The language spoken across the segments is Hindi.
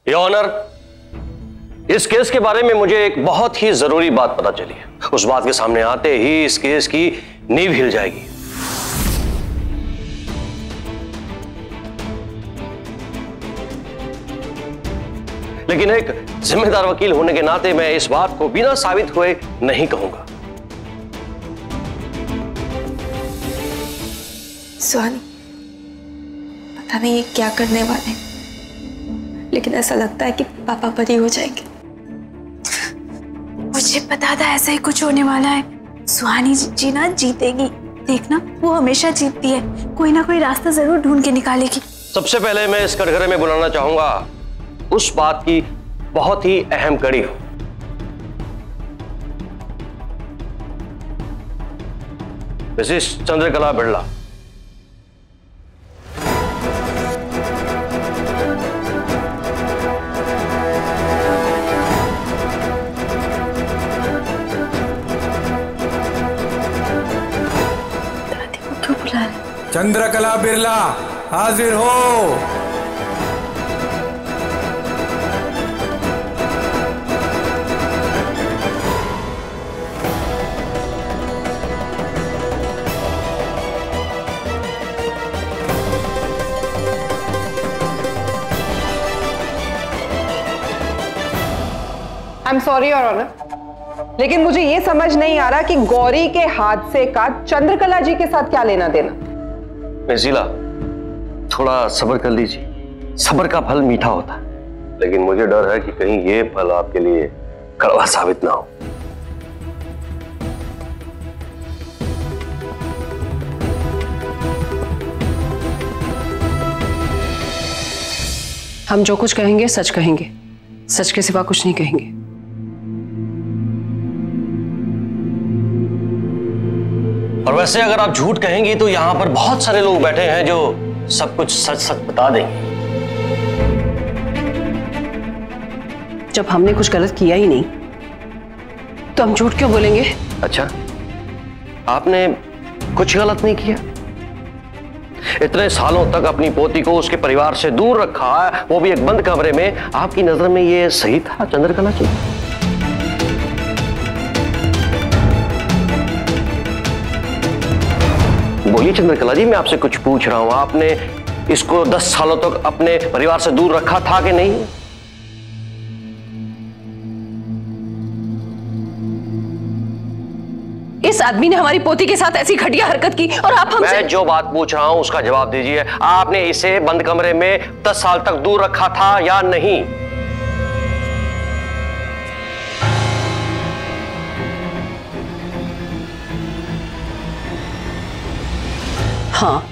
योर ऑनर, इस केस के बारे में मुझे एक बहुत ही जरूरी बात पता चली है। उस बात के सामने आते ही इस केस की नींव हिल जाएगी। लेकिन एक जिम्मेदार वकील होने के नाते मैं इस बात को बिना साबित हुए नहीं कहूंगा। सुहानी, पता नहीं ये क्या करने वाले हैं, लेकिन ऐसा लगता है कि पापा बरी हो जाएंगे। मुझे पता था ऐसा ही कुछ होने वाला है। सुहानी जी ना जीतेगी, देखना वो हमेशा जीतती है, कोई ना कोई रास्ता जरूर ढूंढ के निकालेगी। सबसे पहले मैं इस कटघरे में बुलाना चाहूंगा उस बात की बहुत ही अहम कड़ी हो। मिसेस चंद्रकला बिड़ला। चंद्रकला बिरला हाजिर हो। I am sorry your honour, लेकिन मुझे ये समझ नहीं आ रहा कि गौरी के हादसे का चंद्रकला जी के साथ क्या लेना देना। मेजिला, थोड़ा सब्र कर लीजिए। सब्र का फल मीठा होता है, लेकिन मुझे डर है कि कहीं ये फल आपके लिए कड़वा साबित ना हो। हम जो कुछ कहेंगे सच कहेंगे, सच के सिवा कुछ नहीं कहेंगे। और वैसे अगर आप झूठ कहेंगी तो यहां पर बहुत सारे लोग बैठे हैं जो सब कुछ सच सच बता देंगे। जब हमने कुछ गलत किया ही नहीं तो हम झूठ क्यों बोलेंगे? अच्छा, आपने कुछ गलत नहीं किया? इतने सालों तक अपनी पोती को उसके परिवार से दूर रखा, वो भी एक बंद कमरे में। आपकी नजर में ये सही था चंद्रकला जी? बोलिए चंद्रकला जी, मैं आपसे कुछ पूछ रहा हूं। आपने इसको 10 सालों तक अपने परिवार से दूर रखा था कि नहीं? इस आदमी ने हमारी पोती के साथ ऐसी घटिया हरकत की और आप हमसे। मैं जो बात पूछ रहा हूं उसका जवाब दीजिए। आपने इसे बंद कमरे में 10 साल तक दूर रखा था या नहीं? हाँ।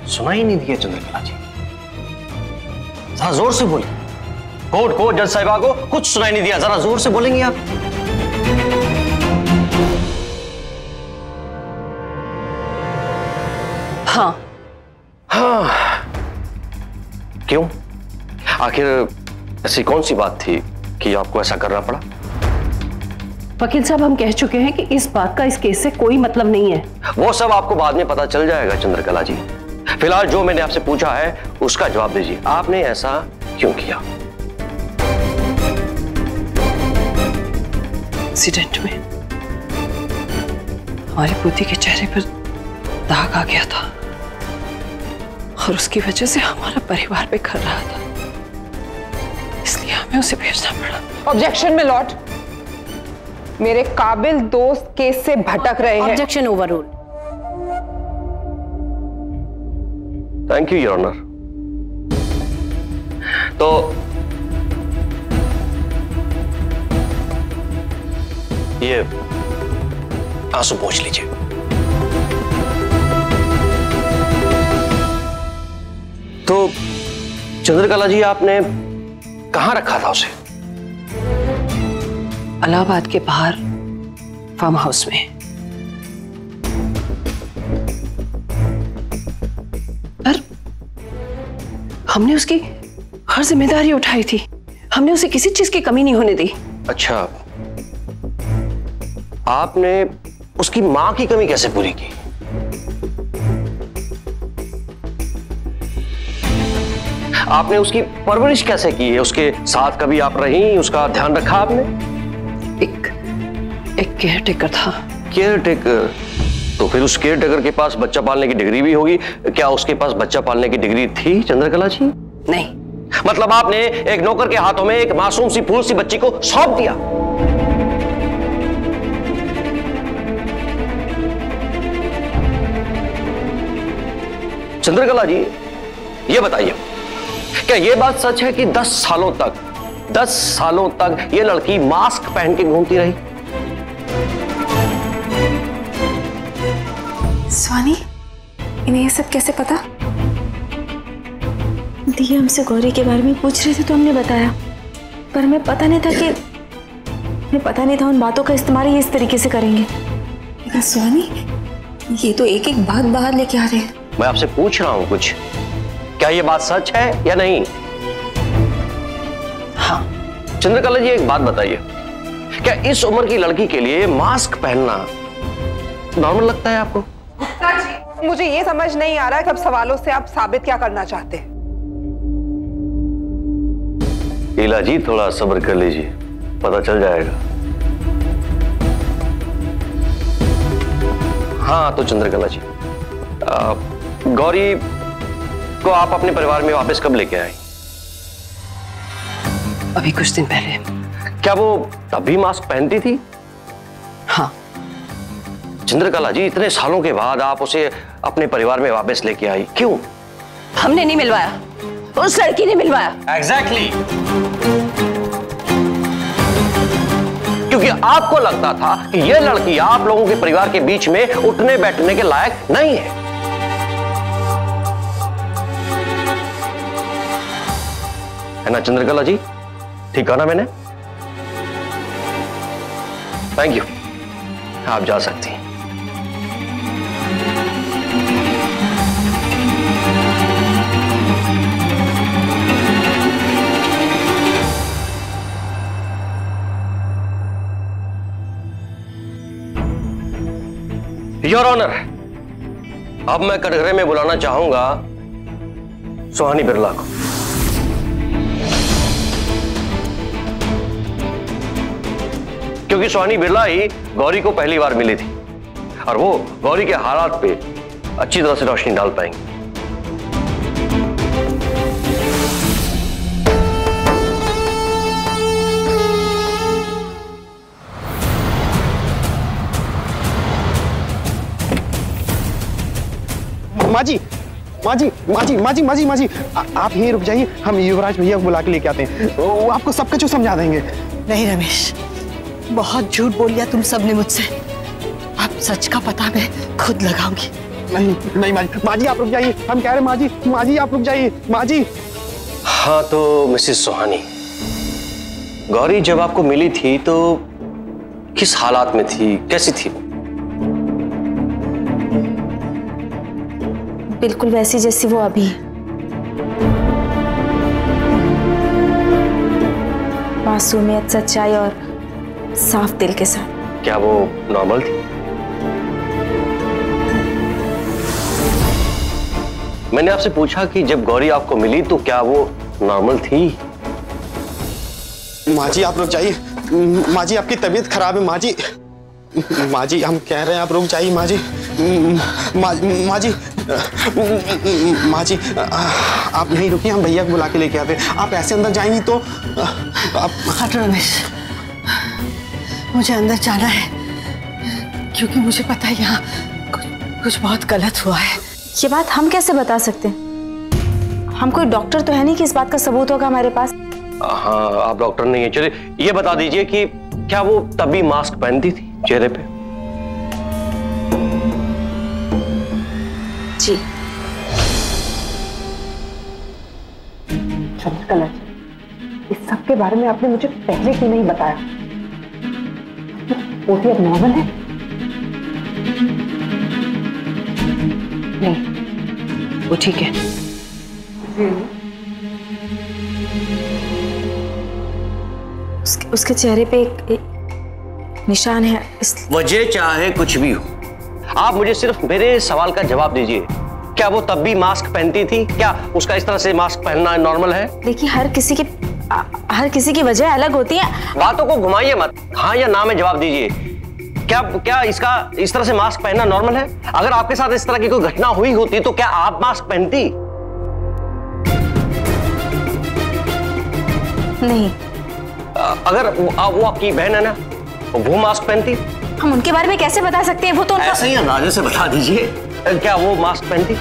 सुना ही नहीं दिया चंद्रकला जी? जरा जोर से बोलिए। कोर्ट को, जज साहिबा को कुछ सुनाई नहीं दिया, जरा जोर से बोलेंगे आप? हाँ। हाँ। क्यों? आखिर ऐसी कौन सी बात थी कि आपको ऐसा करना पड़ा? वकील साहब, हम कह चुके हैं कि इस बात का इस केस से कोई मतलब नहीं है। वो सब आपको बाद में पता चल जाएगा चंद्रकला जी। फिलहाल जो मैंने आपसे पूछा है उसका जवाब दीजिए। आपने ऐसा क्यों किया? एक्सीडेंट में हमारी पोती के चेहरे पर दाग आ गया था और उसकी वजह से हमारा परिवार बिखर रहा था, इसलिए हमें उसे भेजना पड़ा। ऑब्जेक्शन में लॉर्ड, मेरे काबिल दोस्त केस से भटक रहे हैं। Objection overruled. Thank you your honour. तो ये आंसू पोंछ लीजिए। तो चंद्रकला जी, आपने कहां रखा था उसे? इलाहाबाद के बाहर फार्म हाउस में। पर हमने उसकी हर जिम्मेदारी उठाई थी, हमने उसे किसी चीज की कमी नहीं होने दी। अच्छा, आपने उसकी मां की कमी कैसे पूरी की? आपने उसकी परवरिश कैसे की है? उसके साथ कभी आप रही, उसका ध्यान रखा आपने? एक केयर टेकर था। Care taker? तो फिर उस केयर टेकर के पास बच्चा पालने की डिग्री भी होगी। क्या उसके पास बच्चा पालने की डिग्री थी चंद्रकला जी? नहीं। मतलब आपने एक नौकर के हाथों में एक मासूम सी फूल सी बच्ची को सौंप दिया? चंद्रकला जी, ये बताइए, क्या ये बात सच है कि 10 सालों तक ये लड़की मास्क पहन के घूमती रही? स्वानी, इन्हें ये सब कैसे पता? दिया हमसे गौरी के बारे में पूछ रहे थे तो हमने बताया, पर हमें पता नहीं था उन बातों का इस्तेमाल ये इस तरीके से करेंगे। लेकिन स्वानी, ये तो एक एक बात बाहर लेके आ रहे हैं। मैं आपसे पूछ रहा हूं कुछ, क्या ये बात सच है या नहीं? हाँ। चंद्रकला जी, एक बात बताइए, क्या इस उम्र की लड़की के लिए मास्क पहनना नॉर्मल लगता है आपको? गुप्ता जी, मुझे ये समझ नहीं आ रहा है कि अब सवालों से आप साबित क्या करना चाहते हैं। लीला जी, थोड़ा सब्र कर लीजिए, पता चल जाएगा। हाँ तो चंद्रकला जी, गौरी को आप अपने परिवार में वापस कब लेके आए? अभी कुछ दिन पहले। क्या वो तब भी मास्क पहनती थी? हाँ। चंद्रकला जी, इतने सालों के बाद आप उसे अपने परिवार में वापस लेके आई, क्यों? हमने नहीं मिलवाया, उस लड़की ने मिलवाया। एग्जैक्टली। क्योंकि आपको लगता था कि यह लड़की आप लोगों के परिवार के बीच में उठने बैठने के लायक नहीं है। है ना चंद्रकला जी? ठीक कहा ना मैंने? थैंक यू, आप जा सकती हैं। योर ऑनर, अब मैं कटघरे में बुलाना चाहूंगा सुहानी बिरला को। क्योंकि सुहानी बिरला ही गौरी को पहली बार मिली थी और वो गौरी के हालात पे अच्छी तरह से रोशनी डाल पाएंगे। माजी, माजी, माजी, माजी, माजी, माजी, आप यहीं रुक जाइए, हम युवराज भैया को बुला के लेके आते हैं, वो आपको सब कुछ समझा देंगे। नहीं रमेश, बहुत झूठ बोल लिया तुम सबने मुझसे। अब सच का पता मैं खुद लगाऊंगी। नहीं नहीं माजी, माजी आप रुक जाइए, हम कह रहे हैं माजी, माजी आप रुक जाइए, माजी। हाँ तो मिसेस सुहानी, गौरी जब आपको मिली थी तो किस हालात में थी, कैसी थी? बिल्कुल वैसी जैसी वो अभी है, मासूमियत, सच्चाई और साफ दिल के साथ। क्या वो नॉर्मल थी? मैंने आपसे पूछा कि जब गौरी आपको मिली तो क्या वो नॉर्मल थी? माजी आप रुक जाइए, माजी आपकी तबीयत खराब है माजी, माजी हम कह रहे हैं आप रुक जाइए माजी, माजी, माजी आप नहीं रुकिए, हम भैया को बुला के लेके आते। आप ऐसे अंदर जाएंगी तो आप। हट रमेश, मुझे अंदर जाना है क्योंकि मुझे पता है यहाँ कुछ बहुत गलत हुआ है। ये बात हम कैसे बता सकते हैं? हम कोई डॉक्टर तो है नहीं कि इस बात का सबूत होगा हमारे पास। हाँ, आप डॉक्टर नहीं है। चलिए ये बता दीजिए कि क्या वो तभी मास्क पहनती थी चेहरे पे? जी। चंद्रकला जी, इस सब के बारे में आपने मुझे पहले क्यों नहीं बताया? वो भी अब नॉर्मल है? नहीं, वो ठीक है। उसके चेहरे पे एक निशान है। वजह चाहे कुछ भी हो, आप मुझे सिर्फ मेरे सवाल का जवाब दीजिए। क्या वो तब भी मास्क पहनती थी? क्या उसका इस तरह से मास्क पहनना नॉर्मल है? देखिए हर किसी की वजह अलग होती है। बातों को घुमाइए मत, हाँ या ना में जवाब दीजिए। क्या इसका इस तरह से मास्क पहनना नॉर्मल है? अगर आपके साथ इस तरह की कोई घटना हुई होती तो क्या आप मास्क पहनती? नहीं। अगर वो आपकी बहन है ना, वो मास्क पहनती? हम उनके बारे में कैसे बता सकते हैं? वो तो ऐसे ही अंदाजे से बता दीजिए, क्या वो मास्क पहनती?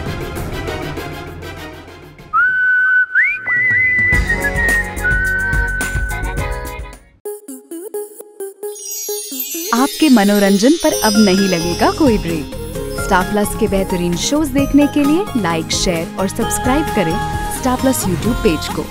आपके मनोरंजन पर अब नहीं लगेगा कोई ब्रेक। स्टार प्लस के बेहतरीन शोज देखने के लिए लाइक, शेयर और सब्सक्राइब करें स्टार प्लस यूट्यूब पेज को।